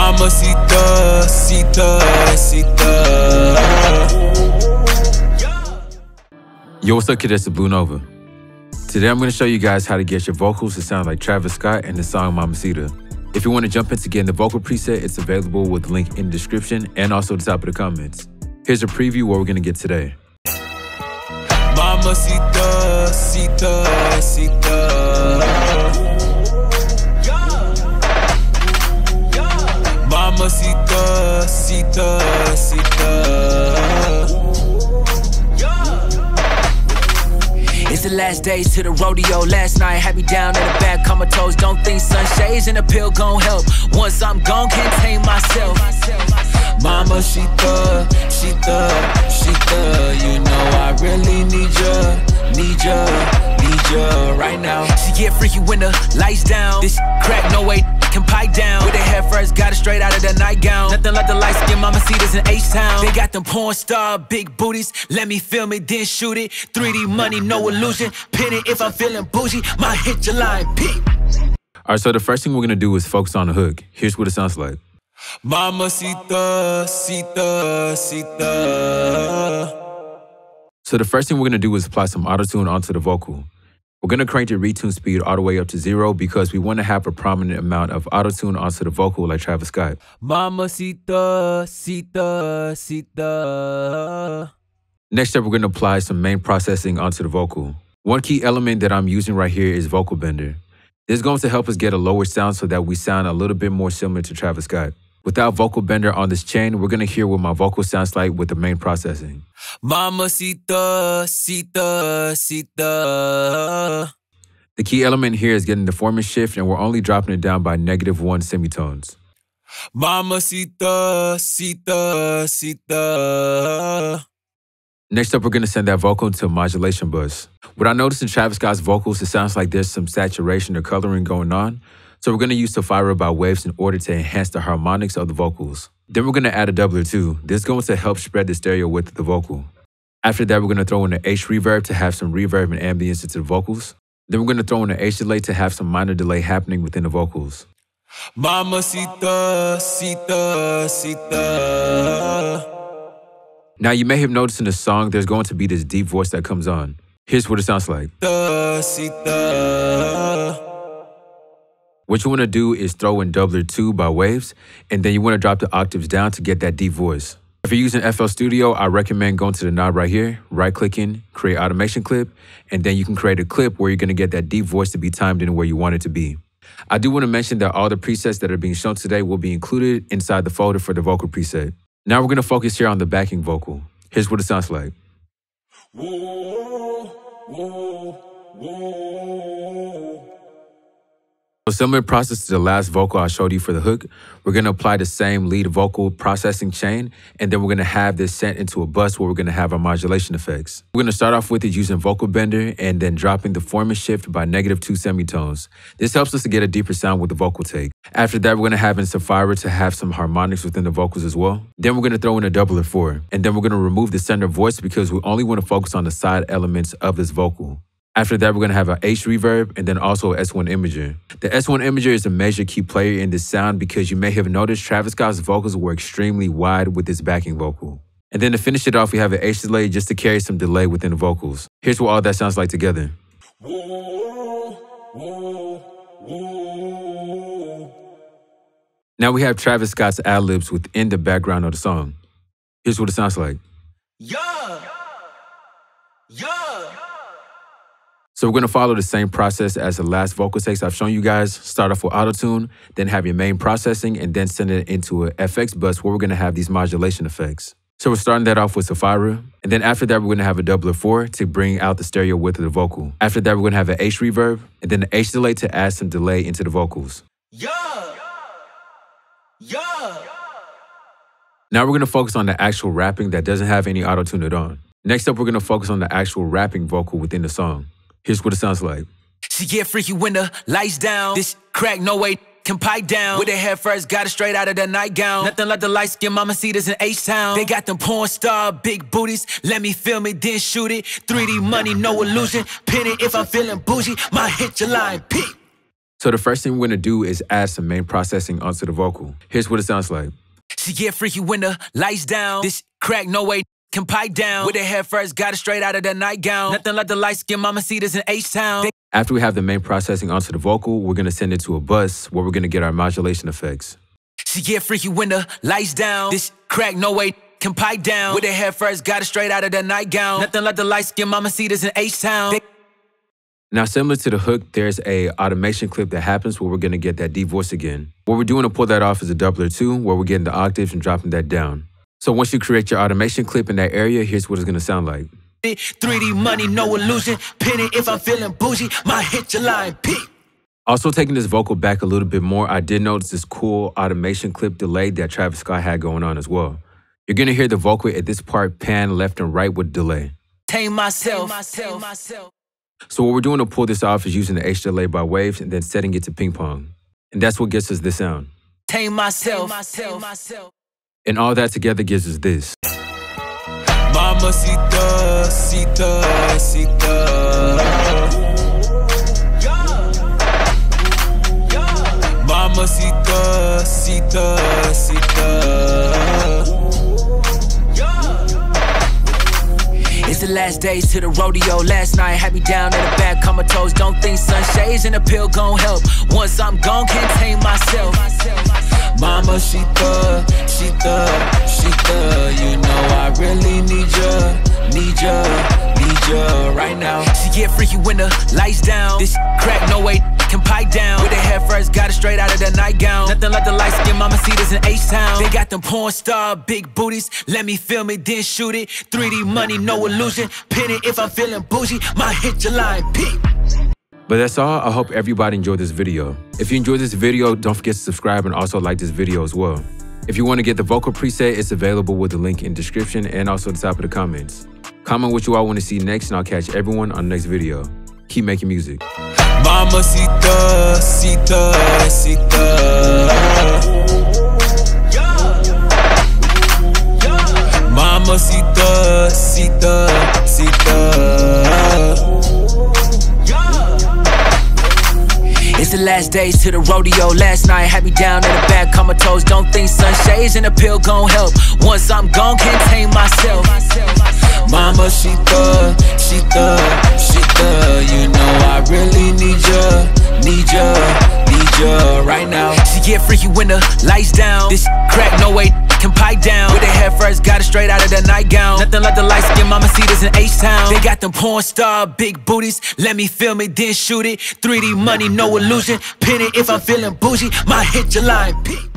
Mamacita, cita, cita. Yo, what's up, kid? It's the Blue Nova. Today I'm going to show you guys how to get your vocals to sound like Travis Scott in the song Mamacita. If you want to jump into getting the vocal preset, it's available with the link in the description and also the top of the comments. Here's a preview what we're going to get today. Mamacita, cita, cita. Mamacita, cita, cita. It's the last days to the rodeo. Last night had me down in the back, comatose. Don't think sunshades and a pill gon' help. Once I'm gone, can't tame myself. Mamacita, cita, cita. You know I really need ya right now. She get freaky when the lights down. This crack, no way can pipe down. With her head first, got it straight out of the nightgown. Nothing like the light skin Mamacitas in H-Town. They got them porn star big booties. Let me film it, then shoot it. 3D money, no illusion. Pin it if I'm feeling bougie. My hit your line, peak. Alright, so the first thing we're going to do is focus on the hook. Here's what it sounds like. Mamacita, cita, cita. So the first thing we're going to do is apply some auto-tune onto the vocal. We're going to crank the retune speed all the way up to 0 because we want to have a prominent amount of auto-tune onto the vocal like Travis Scott. Mamacita, cita, cita. Next up, we're going to apply some main processing onto the vocal. One key element that I'm using right here is vocal bender. This is going to help us get a lower sound so that we sound a little bit more similar to Travis Scott. Without vocal bender on this chain, we're going to hear what my vocal sounds like with the main processing. Mamacita, cita, cita. The key element here is getting the formant shift, and we're only dropping it down by -1 semitones. Mamacita, cita, cita. Next up, we're going to send that vocal into a modulation bus. What I noticed in Travis Scott's vocals, it sounds like there's some saturation or coloring going on. So we're going to use Sapphire by Waves in order to enhance the harmonics of the vocals. Then we're going to add a doubler too. This is going to help spread the stereo width of the vocal. After that, we're going to throw in an H reverb to have some reverb and ambience into the vocals. Then we're going to throw in an H delay to have some minor delay happening within the vocals. Mamacita, cita, cita. Now, you may have noticed in the song, there's going to be this deep voice that comes on. Here's what it sounds like. What you want to do is throw in doubler 2 by Waves, and then you want to drop the octaves down to get that deep voice. If you're using FL Studio, I recommend going to the knob right here, right-clicking, create automation clip, and then you can create a clip where you're going to get that deep voice to be timed in where you want it to be. I do want to mention that all the presets that are being shown today will be included inside the folder for the vocal preset. Now we're going to focus here on the backing vocal. Here's what it sounds like. A similar process to the last vocal I showed you for the hook. We're going to apply the same lead vocal processing chain, and then we're going to have this sent into a bus where we're going to have our modulation effects. We're going to start off with it using vocal bender and then dropping the formant shift by -2 semitones. This helps us to get a deeper sound with the vocal take. After that, we're going to have in Sapphire to have some harmonics within the vocals as well. Then we're going to throw in a doubler 4, and then we're going to remove the center voice because we only want to focus on the side elements of this vocal. After that, we're going to have an H reverb and then also an S1 imager. The S1 imager is a major key player in this sound because you may have noticed Travis Scott's vocals were extremely wide with this backing vocal. And then to finish it off, we have an H delay just to carry some delay within the vocals. Here's what all that sounds like together. Now we have Travis Scott's ad-libs within the background of the song. Here's what it sounds like. Yeah. Yeah. So we're going to follow the same process as the last vocal takes I've shown you guys. Start off with auto-tune, then have your main processing, and then send it into an FX bus where we're going to have these modulation effects. So we're starting that off with Sapphire, and then after that, we're going to have a doubler 4 to bring out the stereo width of the vocal. After that, we're going to have an H reverb, and then an H delay to add some delay into the vocals. Yeah. Yeah. Now we're going to focus on the actual rapping that doesn't have any auto-tune at all. Next up, we're going to focus on the actual rapping vocal within the song. Here's what it sounds like. She get freaky when the lights down. This crack, no way can pipe down. With her head first, got it straight out of the nightgown. Nothing like the light skin Mamacitas in H-Town. They got them porn star big booties. Let me film it, then shoot it. 3D money, no illusion. Pin it if I'm feeling bougie. My hit your line, peak. So the first thing we're gonna do is add some main processing onto the vocal. Here's what it sounds like. She get freaky when the lights down. This crack, no way can pipe down. With her head first, got it straight out of the nightgown. Nothing like the light skin Mamacita's in H-Town. After we have the main processing onto the vocal, we're gonna send it to a bus where we're gonna get our modulation effects. She get freaky when the lights down. This crack, no way can pipe down. With her head first, got it straight out of the nightgown. Nothing like the light skin Mamacita's in H-Town. Now, similar to the hook, there's a automation clip that happens where we're gonna get that deep voice again. What we're doing to pull that off is a doubler 2, where we're getting the octaves and dropping that down. So once you create your automation clip in that area, here's what it's gonna sound like. 3D money, no illusion. Penny if I'm feeling bougie, my hit your line, peak. Also taking this vocal back a little bit more, I did notice this cool automation clip delay that Travis Scott had going on as well. You're gonna hear the vocal at this part pan left and right with delay. Tame myself. So what we're doing to pull this off is using the H delay by waves and then setting it to ping pong. And that's what gets us this sound. Tame myself. And all that together gives us this. Mamacita, cita, cita. Mamacita, cita, cita. It's the last days to the rodeo. Last night had me down in the back, comatose. Don't think sunshades and a pill gon' help. Once I'm gone, can't tame myself. Mamacita, cita, cita. You know I really need ya right now. She get freaky when the lights down. This crack, no way can pipe down. With her head first, got it straight out of the nightgown. Nothing like the light skin Mamacita's in H-Town. They got them porn star big booties. Let me film it, then shoot it. 3D money, no illusion. Penny if I'm feeling bougie, my hit your line, peak. But that's all. I hope everybody enjoyed this video. If you enjoyed this video, don't forget to subscribe and also like this video as well. If you want to get the vocal preset, it's available with the link in the description and also at the top of the comments. Comment what you all want to see next, and I'll catch everyone on the next video. Keep making music. Mamacita, cita, cita. Mamacita, cita, cita. It's the last days to the rodeo. Last night had me down in the back, comatose. Don't think sunshades and a pill gon' help. Once I'm gone, can't tame myself. Mamacita, cita, cita. You know I really need ya right now. She get freaky when the lights down. This crack, no way can pipe down. With her head first, got it straight out of the nightgown. Nothing like the light skin Mamacita's in H-Town. They got them porn star big booties. Let me film it, then shoot it. 3D money, no illusion. Penny if I'm feeling bougie, my hit your line, peak.